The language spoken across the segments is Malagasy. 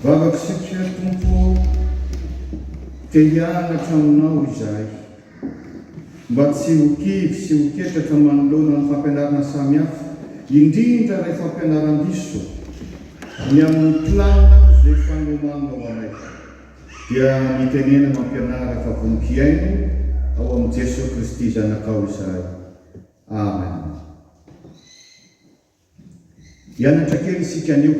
vavaksika tompo te hianatra aminao izahay mba tsy hokivy sy hoketraka manoloana ny fampianarana samihafa indrindra ray fampianaran-diso ny amin'ny plana zay fanomanao anay dia mitenena mampianara fa voninkiaino ao amin'i Jesosy Kristy zanakao izahay. Amen. Hianatra kely isika anio.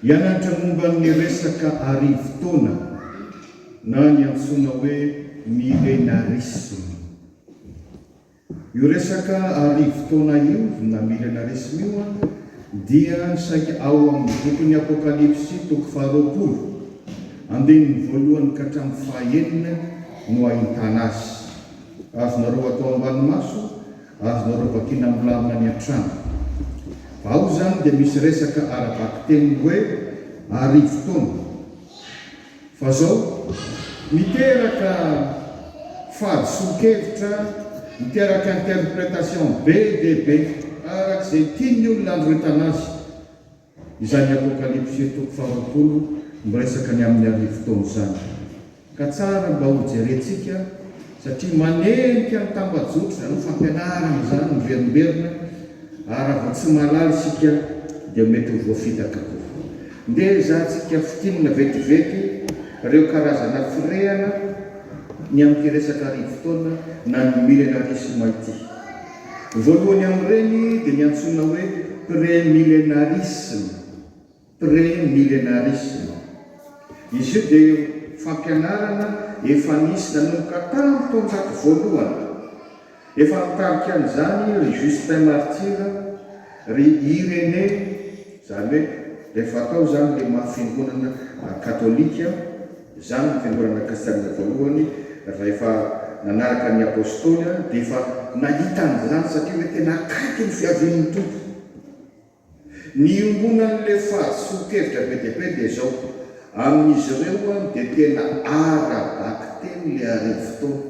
Hianatra momba ny resaka arivo-taona na ny antsoina hoe milenarisme. Io resaka arivo-taona io na milenarisme io dia saika ao amin'ny bokin'ny Apokalipsy toko 20 andininy voalohany ka hatramin'ny fahaenina no ahitana azy. Azonareo atao ambanimaso, azonareo vakina milamina ny an-trano. Fa ao zany dia misy resaka arabaky teny hoe arivo-taona. Fa zao miteraka fahadiso-kevitra, miteraka interprétation be dia be arak'izay tiany olona androetana azy. Izany Apokalipsy toko 20 miresaka ny amin'ny arivo-taona zany. Ka tsara mba ho jerentsika satria manenika ny tambajotra no fampianarana zany ny verimberina ary raha tsy malala isika dia mety ho voafitaka koa. Ndeha zahantsika fitinina vetivety ireo karazana firehana ny amin'ny resaka arivo-taona na ny milenarisme ity. Voalohany amin'ireny dia ny antsoina hoe pré-millénarisme. Pré-millénarisme. Izy io dia fampianarana efa nisy nanomboka tamin'ny taonjato voalohany. Efa nitarika an'izany ry Justin Martyr, ry Irénée, zany hoe rehefa atao zany le maha-fiangonana katolika, zany ny fiangonana kristianina voalohany, rehefa nanaraka ny apôstôly dia efa nahita an'izany satria hoe tena akaiky ny fiavian'ny tompo. Ny ombonan'le fahadiso-kevitra be dia be dia zao amin'izy ireo dia tena arabaky teny le arivo-taona.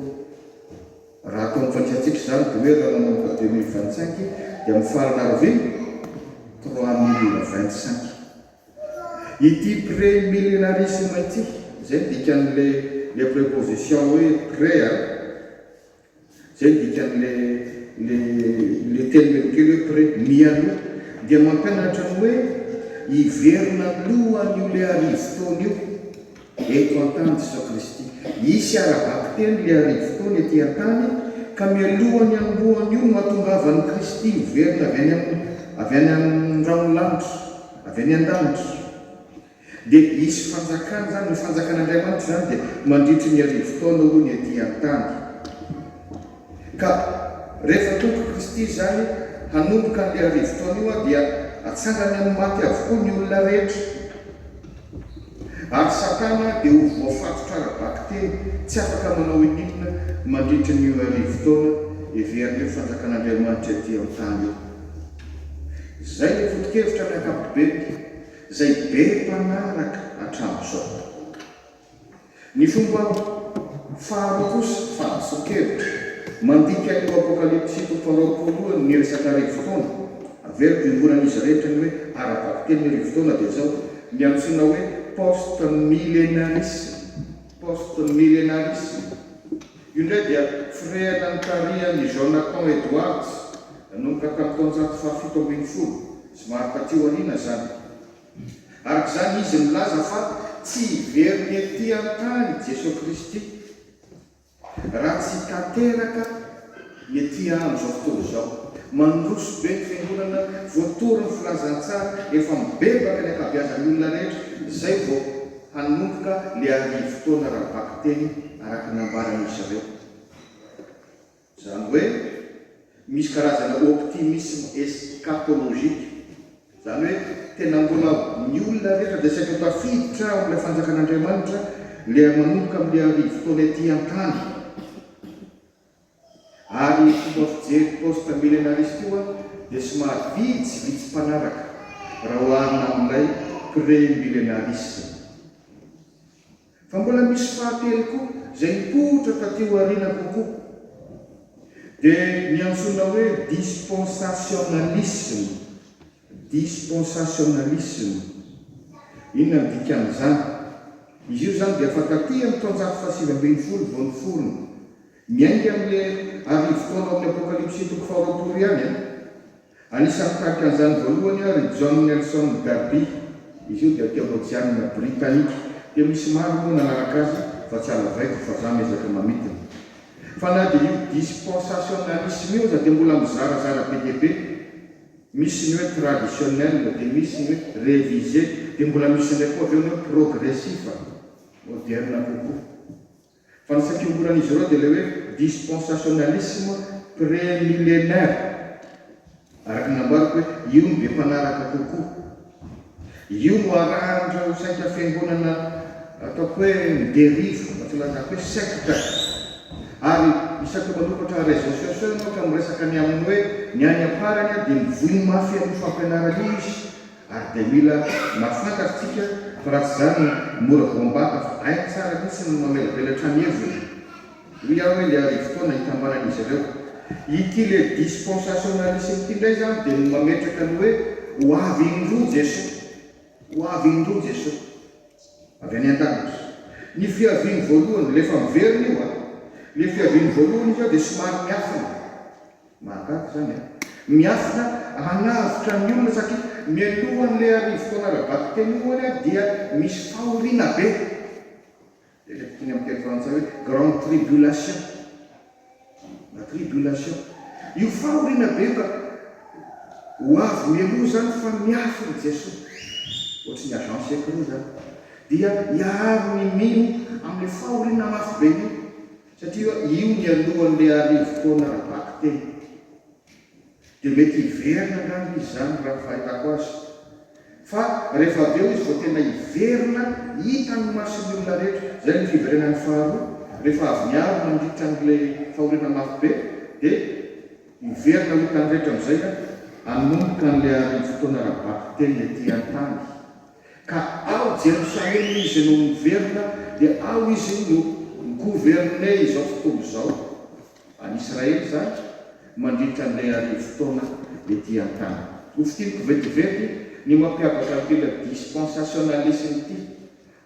Raha atao mifantiantsika zany dia hoe raha nanomboka 2025 dia amin'ny farana arviny 3025. Ity pré-millénarisme ity zay dikan'le préposition hoe pré, zay dikan'le teny melokely hoe pré mialoha dia mampianatra hoe hiverina alohan'io le arivo-taona io eto an-tany Jesosy Kristy. Isy arabaky teny le arivo-taona ety an-tany ka mialohany ambohan'io mahatongavan'i Kristy hiverina avy any amin'ny ranolanitra, avy any an-danitra. Dia isy fanjakana zany, ny fanjakan'Andriamanitra zany dia mandritry ny arivo-taona hoy ny ety an-tany. Ka rehefa tonga Kristy zany hanomboka ny arivo-taona io dia atsangany amin'ny maty avokoa ny olona rehetra. Ary Satana dia ho voafatotra arabaky teny, tsy afaka manao inidina mandritry ny arivo-taona heverina io fanjakan'Andriamanitra ety an-tany io. Zay le foto-kevitra ny ankapobeny zay be mpanaraka hatramin'izao. Ny fomba faharoa kosa fahadiso-kevitra mandika io Apokalipsy toko 20 ny resaka arivo-taona. Averiko fiangonan'izy rehetra ny hoe arabaky teny ny arivo-taona dia zao ny antsoina hoe post-millénarisme. Post-millénarisme io ndray dia frère nantarian'ny Jonathan Edwards nanomboka tamin'ny taonjato 770 somary taty aoriana zany. Araka zany izy milaza fa tsy hiveriny ety an-tany Jesosy Kristy raha tsy tanteraka ny ety amin'izao fotoana izao. Mandroso be ny fiangonana, voatoriny filazantsara, efa mibebaka ny ankabeazan'ny olona rehetra, zay vao hanomboka le arivo-taona arabaky teny araka nambaran'izy ireo. Zany hoe misy karazana optimisme eschatologique. Zany hoe tena mbola ny olona rehetra dia saika tafiditra ao amin'ilay fanjakan'Andriamanitra le manomboka amin'ilay arivo-taona ety an-tany. Ary fomba fijery post-millénariste io dia somary vitsy mpanaraka raha oharina amin'ilay pré-millénarisme. Fa mbola misy fahatelo koa zay mipoitra taty aoriana kokoa. Dia ny antsoina hoe dispensationalisme. Dispensationalisme. inona ny dikan'izany? Izy io zany dia afaka ty amin'ny taonjato fahasivy folo vao ny forony. Miainga amin'le arivo taona amin'ny apokalipsy toko faharoapolo ihany a. Anisan'ny tahaka an'izany voalohany ry John Nelson Darby. Izy io dia teolojianina Britanika. Dia misy maro moa nanaraka azy fa tsy alavaiko fa za miezaka mamitiny. Fa na dia io dispensationalisme io za dia mbola mizarazara be dia be. Misy ny hoe traditionnel dia misy ny hoe révisé dia mbola misy ndraiky koa aveo ny hoe progressif moderne kokoa. Fa ny sakimboran'izy ireo dia le hoe dispensationalisme pré-millénaire. Araka nambariko hoe io no be mpanaraka kokoa. Io no arahan'ireo saika fiangonana ataoko hoe miderivo, matsilazako hoe secte. Ary isaky manokatra réseaux sociaux ohatra miresaka ny amin'ny hoe ny any aparany dia mivoy mafy amin'ny fampianarana io izy. Ary dia mila mahafantatsika fa raha tsy zany mora voambaka fa aiko tsara mihitsy ny mamelabelatra ny heviny. Io iaho hoe le arivo taona hitambanan'izy ireo. Ity le dispensationalisme ity indray zany dia mametraka ny hoe ho avy indroa Jesosy. Ho avy indroa Jesosy. Avy any an-danitra. Ny fiaviany voalohany lefa miverina io le fiaviany voalohany izy dia somary miafina. Mahagaga zany miafina hanavitra ny olona satria mialohan'le arivo taona arabaky teny ohany dia misy fahoriana be. Teny amin'ny teny frantsay hoe grande tribulation. La tribulation. Io fahoriana be ka ho avy mialoha zany fa miafina Jesosy. Ohatsy ny agent secret zany. Dia hiaro ny mino amin'ny fahoriana mafy be io. Satria io ny alohan'le arivo taona arabaky teny. Dia mety hiverina ngano izy zany raha fahitako azy. Fa rehefa aveo izy vao tena hiverina hita ny mason'ny olona rehetra. Zay ny fiverenan'ny faharoa. Rehefa avy miaro mandritra an'le fahoriana mafy be dia hiverina hitany rehetra amin'izay hanomboka an'le arivo taona arabaky teny ety an-tany. Ka ao Jerusalema izy no miverina dia ao izy no gouverne izao fotoana izao. Any Israely zany mandritra an'ilay arivo taona ety an-tany. Hofitiniko vetivety ny mampiavaka an'ila dispensationalisme ity.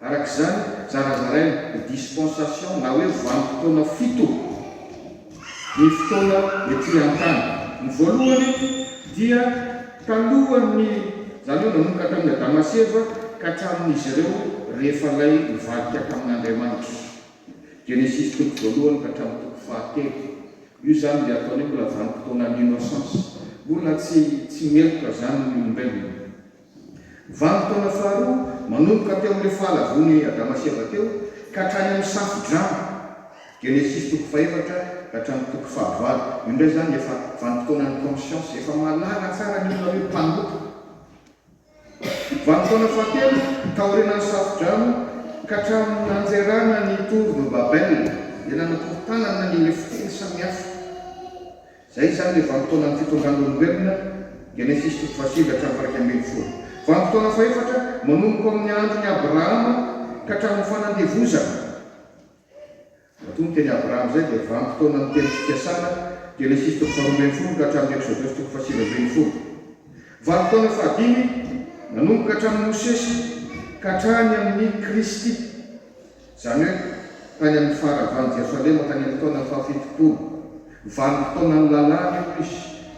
Arak'izany zarazaraina dispensation na hoe vanim-potoana fito ny fotoana ety an-tany. Ny voalohany dia talohan'ny zany hoe nanomboka tamin'ny Adama sy Eva ka hatramin'izy ireo rehefa ilay mivadika tamin'Andriamanitra. Genesis toko voalohany ka hatramin'ny toko fahatelo. Io zany dia ataony mbola vanim-potoana innocence. Mbola tsy meloka zany ny olombelona. Vanim-potoana faharoa manomboka teo amin'ilay fahalavony Adama sy Eva teo ka hatrany amin'ny safi-drano. Genesis toko faefatra ka hatramin'ny toko fahavalo. Io indray zany efa vanim-potoanan'ny conscience, efa malala tsara ny olona hoe mpanoka. Vanim-potoana fahatelo taorinan'ny safi-drano ka hatramin'ny nanjerana ny tory Babel. Dia nanampotanana ny fiteny samihafa. Zay zany le vanim-potoanan'ny fitondran'olombelona. Genesis toko fahasivy hatramin'ny 1:20. Vanim-potoana faefatra manomboka amin'ny andron'ny Abrahama ka hatramin'ny fanandevozana. Matony teny Abrahama zay dia vanim-potoanan'ny teny fikasana. Genesis toko 12 ka hatramin'ny Exodus toko 7:20. Vanim-potoana fahadimy manomboka hatramin'ny Mosesy ka hatrany amin'ny Kristy. Zany hoe tany amin'ny faharavany Jerosalema tany amin'ny taona fahafitopolo. Vanim-potoanan'ny lalàna io izy.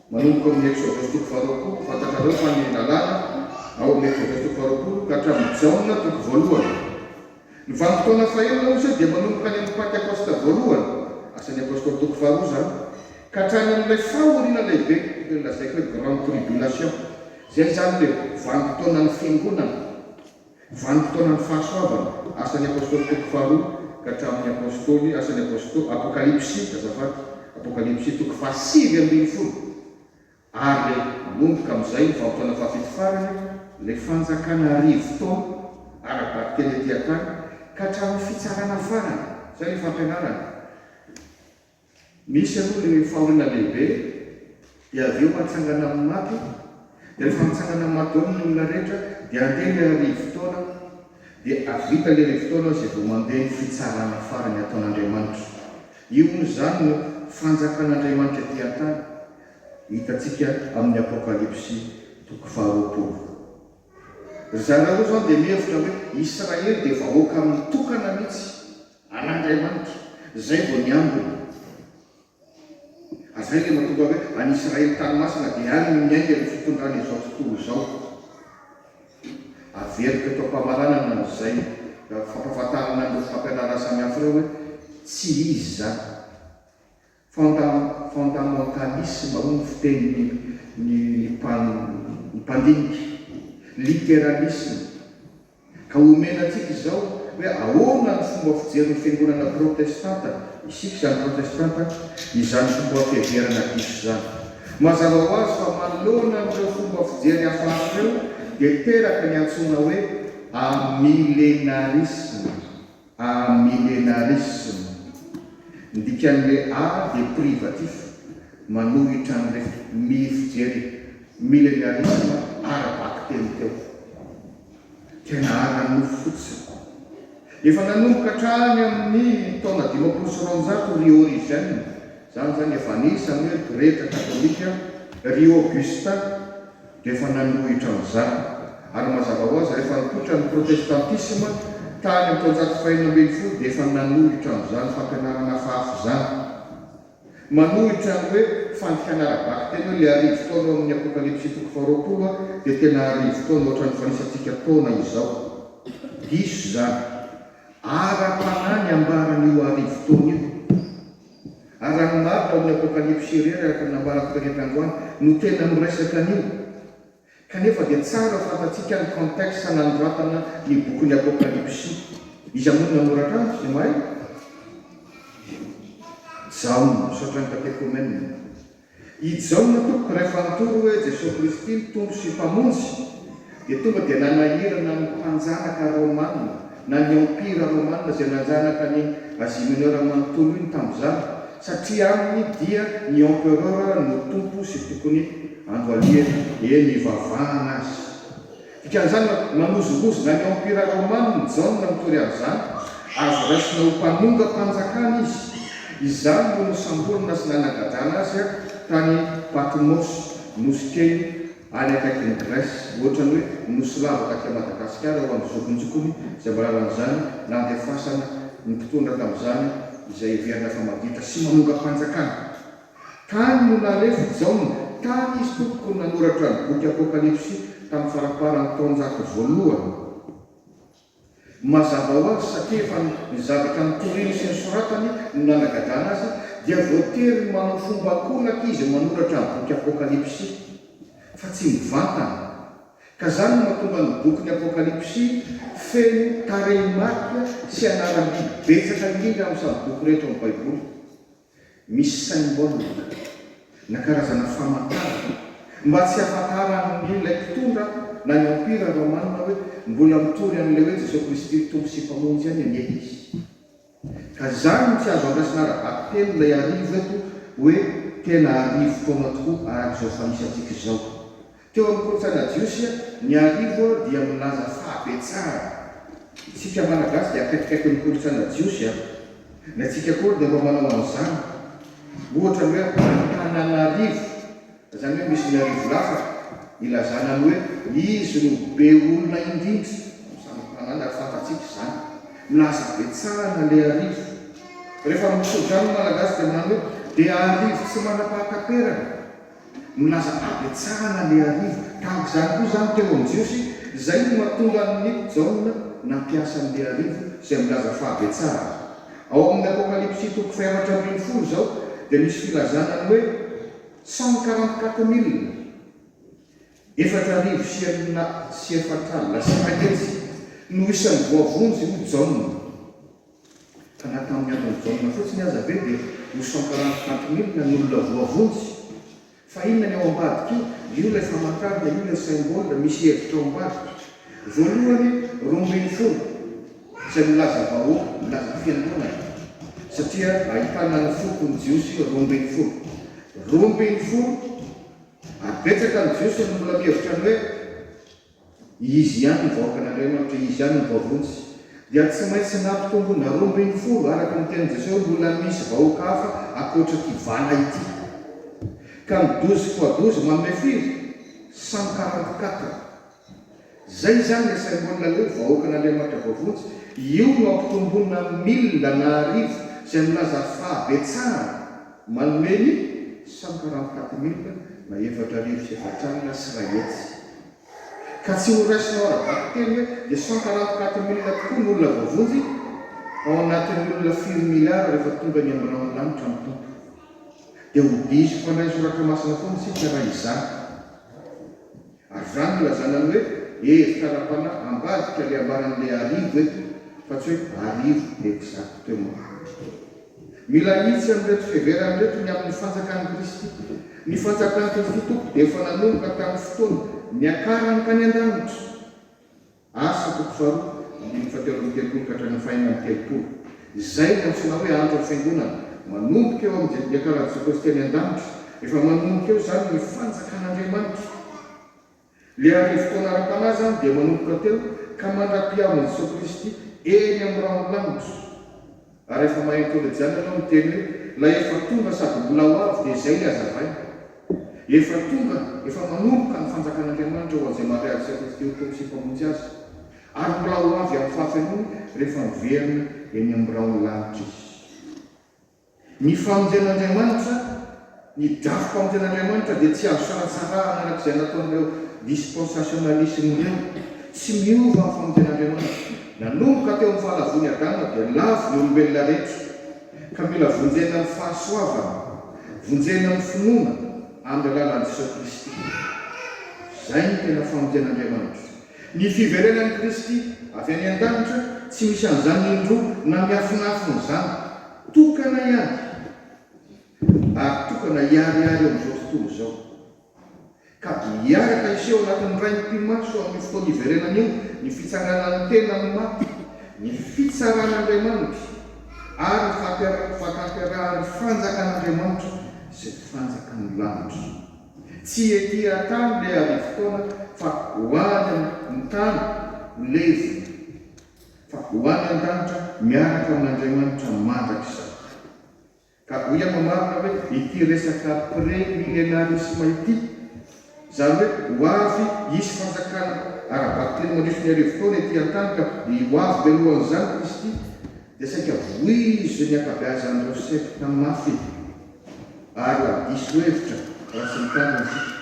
Manomboka amin'ny Exodus toko 20, fantatrareo fa ny lalàna ao amin'ny Exodus toko 20 ka hatramin'ny Jaona toko 1. Ny vanim-potoana fahaenina ozy dia manomboka any amin'ny Pentecoste voalohany, asan'ny apôstôly toko 2 zany, ka hatrany amin'ilay fahoriana lehibe, lazaiko hoe grande tribulation. Zay zany le vanim-potoanan'ny fiangonana, vanim-potoanan'ny fahasoavana, asan'ny apôstôly toko 2 ka hatramin'ny apôstôly, asan'ny apôstôly apokalipsy, azafady, apokalipsy toko 7:20. Ary le manomboka amin'izay ny vanim-potoana fahafito farany le fanjakana arivo taona arabaky teny ety an-tany ka hatramin'ny fitsarana farany. Zay ny fampianarana. Misy aloha le fahoriana lehibe dia aveo mahatsangana amin'ny maty. Dia rehefa mitsangana amin'ny maty eo ny olona rehetra dia andeha le arivo taona dia avita le arivo taona izay vao mandeha ny fitsarana farany ataon'Andriamanitra. Io moa zany no fanjakan'Andriamanitra ety an-tany. Hitatsika amin'ny apokalipsy toko 20. Ry zareo zao dia mihevitra hoe Israely dia vahoaka mitokana mihitsy an'Andriamanitra, zay vao ny ambiny. Azay le mahatonga hoe any Israely tanomasina dia any miainga ny fitondrana izao tontolo izao. Averika eto am-pamaranana n'izay fampahafantarana ireo fampianarana samihafa ireo hoe tsy izy zany. Fondamentalisme hoy ny fitenin'ny mpandinika, libéralisme. Ka omenantsika izao hoe ahoana ny fomba fijery ny fiangonana protestanta, isika izany protestanta, izany fomba fiheverana diso zany. Mazava ho azy fa manoloana n'ireo fomba fijery hafahafa ireo dia teraka ny antsoina hoe amillénarisme. Amillénarisme ndikan'le a dia privatif manohitra n'le fijery millénarisme ara-baky teny teo, tena ara-nofo fotsiny. Efa nanomboka hatrany amin'ny taona 1900 Rio Origène, zany efa anisany hoe greka katolika Rio Augustin dia efa nanohitra amin'izany. Ary mazava ho azy rehefa nipoitra ny protestantisme tany amin'ny taonjato faha 19 dia efa nanohitra amin'izany fampianarana hafahafa zany. Manohitra ny hoe fandikana ara-baky teny hoe le arivo taona amin'ny apokalipsy 7:20 dia tena arivo taona ohatran'ny fanisantsika taona izao. Diso zany. Ara-panahy ambaran'io arivo taona io. Ary ny marina amin'ny apokalipsy irery araka ny nambarako tarehetra androany no tena miresaka an'io. Kanefa dia tsara fantatsika ny contexte nanoratana ny bokin'ny apokalipsy. Izy amono namoratra azy sy mahay Jaona, misaotra ny katekomena. I Jaona toko rehefa nitoro hoe Jesosy Kristy tompo sy mpamonjy dia tonga dia nanahirana ny mpanjanaka romanina na ny empira romanina izay nanjanaka ny Asia Mineura manontolo iny tamin'izany, satria aminy dia ny empereur no tompo sy tokony androaliana mivavahana azy. Dikan'izany mamozomozona ny empira romanina ny Jaona mitory amin'izany, azo raisina ho mpanonga mpanjakana izy. Izany no nisamborona sy nanagajana azy tany Patmos, nosy kely any akaiky ny Grèce, ohatrany hoe nosy lavaka aty Madagasikara ho amin'ny zokonjokony izay mbalalan'izany nandefasana ny mpitondra tamin'izany izay iverina famadita sy manonga mpanjakana. Tany no nalefa Jaona, tany izy tokony nanoratra ny boky apokalipsy tamin'ny faraparany taonjato voalohany. Mazava ho azy satria efa ny zavatra nitoriny sy ny soratany no nanagajana azy dia voatery manao fomba akonaka izy manoratra ny boky apokalipsy fa tsy mivantana. Ka zany no mahatonga ny bokin'ny apokalipsy feno tarehimarika sy anaram-biby betsaka indrindra amin'ny samy boky rehetra amin'ny baiboly. Misy symbole na karazana famantarana mba tsy hafantaran'ny ilay mpitondra na ny empira romanina hoe mbola mitory an'ilay hoe Jesosy Kristy tompo sy mpamonjy any anie izy. Ka zany no tsy azo andrasina ara-baky teny ilay arivo eto hoe tena arivo taona tokoa arak'izao fanisantsika izao. Teo amin'ny kolontsaina jiosy ny arivo dia milaza fahabetsara. Isika malagasy dia akaikikaiky ny kolontsaina jiosy na tsika koa dia mba manao an'izany. Ohatra hoe Antananarivo, zany hoe misy ny arivo lafaka, ilazana ny hoe izy no be olona indrindra, samy mpanana fantatsika izany. Milaza betsarana le arivo. Rehefa misodrano malagasy dia manano hoe dia arivo tsy manam-pahatamperana. Milaza betsarana le arivo. Tahaka izany koa zany teo amin'ny jiosy, izay no mahatonga ny Jaona nampiasa an'le arivo izay milaza fahabetsara. Ao amin'ny apokalipsy 7:20 zao dia misy filazana ny hoe 144,000 4,000 sy 4,000 sy mahitsy no isan'ny voavonjy ho Jaona. Ka na tamin'ny andron'ny Jaona fotsiny aza be dia ho 144,000 na ny olona voavonjy. Fa inona ny ao ambadika io ilay famantarana, io ilay symbole misy hevitra ao ambadika. Voalohany 12 izay milaza vahoaka, milaza fiangonana, satria ahitana ny fokony jiosy 12. 12 abetsaka ny jiosy no mbola mihevitra ny hoe izy ihany ny vahoaka n'Andriamanitra, izy ihany ny voavonjy. Dia tsy maintsy nampitombona 12 araka ny teny Jesosy mbola misy vahoaka hafa akoatra ity vala ity. Ka ny 12 fois 12 manome firy 144. Zay zany asaimbolina leo vahoakan'Andriamanitra voavontsy, io no ampitombona milina na arivo izay milaza fahabetsahana manome ny 144,000 na 4,900 sy ray hetsy. Ka tsy ho raisinao ara-baky teny hoe dia 144,000 tokoa ny olona voavonjy ao anatin'ny olona 4 miliara rehefa tonga ny amin'ny rano lanitra amin'ny tompo. Dia ho diso fandray soratra masina foana sika raha izany. Ary zany ilazana ny hoe hevitra ambadika le ambaran'ilay arivo eto fa tsy hoe arivo exact teo. Mila hitsy amin'reto fiheveran'ireto ny amin'ny fanjakan'i Kristy. Ny fanjakan'i Kristy toko dia efa nanomboka tamin'ny fotoana niakarany ka ny an-danitra. Asa toko faharoa 17 ka hatrany 19. Izay no antsoina hoe andro ny fiangonana. Manomboka eo amin'izay niakaran'i Jesosy Kristy any an-danitra. Efa manomboka eo zany ny fanjakan'Andriamanitra. Le arivo fotoana ara-panahy zany dia manomboka teo ka mandra-piavan'i Jesosy Kristy eny amin'ny rano lanitra. Ary efa maheno teolojiana ianao miteny hoe la efa tonga sady mbola ho avy dia izay ny hazavaina. Efa tonga, efa manomboka ny fanjakan'Andriamanitra ho an'izay mahare Jesosy Kristy ho tompo sy mpamonjy azy. Ary mbola ho avy amin'ny fahafianony rehefa miverina eny amin'ny rano lanitra izy. Ny famonjen'Andriamanitra, ny drafo-pamonjen'Andriamanitra dia tsy azo sanatsarahana arak'izay nataon'ireo dispensationalisme ireo. Tsy miova ny famonjen'Andriamanitra. Nanomboka teo amin'ny fahalavony Adama dia lavo ny olombelona rehetra. Ka mila vonjena ny fahasoavana, vonjena ny finoana amin'ny alalan'i Jesosy Kristy. Zay ny tena famonjen'Andriamanitra. Ny fiverenan'i Kristy avy any an-danitra tsy misy an'izany indroa na miafinafiny zany. Tokana ihany. Ary tokana iariary eo amin'izao tontolo izao. Ka hiaraka iseho anatin'ny ray mpimaso amin'ny fotoana iverenana io ny fitsaranan'ny tena ny maty, ny fitsaran'Andriamanitra ary ny fahatanterahany fanjakan'Andriamanitra izay fanjakan'ny lanitra. Tsy ety an-tany le arivo fotoana fa ho any amin'ny tany ho levy, fa ho any an-danitra miaraka amin'Andriamanitra mandrakizay. Ka ho ia mamarina hoe ity resaka pré-millénarisme ity, zany hoe ho avy isy fanjakana ara-baky teny mandrisy ny arivo fotoana ety an-tany ka ho avy belohan'izany Kristy dia saika voizy ny akabeazan'ireo sekta mafy ary diso hevitra raha sy ny tanany sika.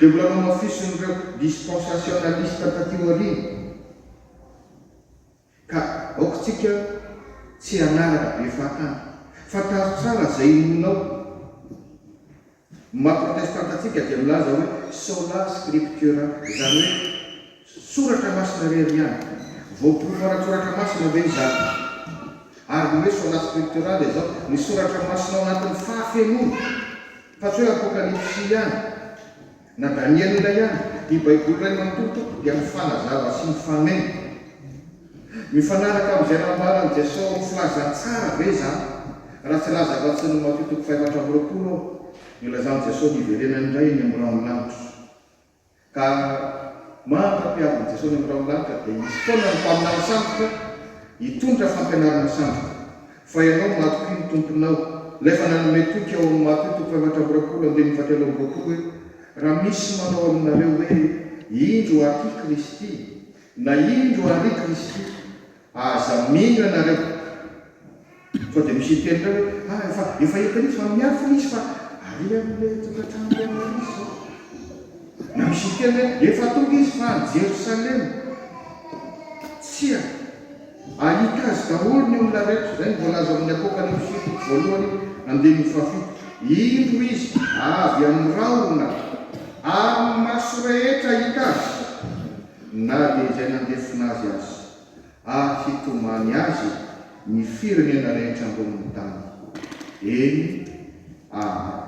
Dia mbola mamafison'ireo dispensationaliste taty aoriana. Ka aokontsika tsy hanaraka be fahatany. Fataro tsara izay inonao. Maha-protestantatsika dia milaza hoe sola scriptura, izany hoe soratra masina rery ihany. Voapofoara-tsoratra masina be izany. Ary hoe sola scriptura dia zao ny soratra masina ao anatin'ny fahafenona. Fa tsy hoe apokalipsy ihany na Daniela ihany. Ny Baiboly iray manontolo dia mifanazava sy mifanena. Mifanaraka amin'izay nambaran'i Jesosy amin'ny filazantsara be zany. Raha tsy laza afa-tsy ny Mateo 5:20 ao. Ilazan'i Jesosy niverenany indray ny amin'ny rano lanitra. Ka mandra-piavan'i Jesosy amin'ny rano lanitra dia misy foana ny mpaminany sandoka hitondra fampianarana sandoka. Fa ianao matoky ny tomponao. Lefa nanome toky ao amin'ny Mateo 5:20 hoe raha misy manao aminareo hoe indro aty Kristy na indro ary Kristy, aza mino ianareo. Fa dia misy teny hoe efa hitany izy fa miafy izy fa ary amin'ilay tokantrano ianareo izy zao. Na misy teny hoe efa tonga izy fa any Jerosalema. Tsia ahita azy daholo ny olona rehetra. Zay ny voalaza amin'ny Apokalipsy voalohany 2:7. Indro izy avy amin'ny rahona amin'ny maso rehetra hita azy na dia izay nandefina azy azy ary hitomany azy ny firenena rehetra ambonin'ny tany. Eny. Amen.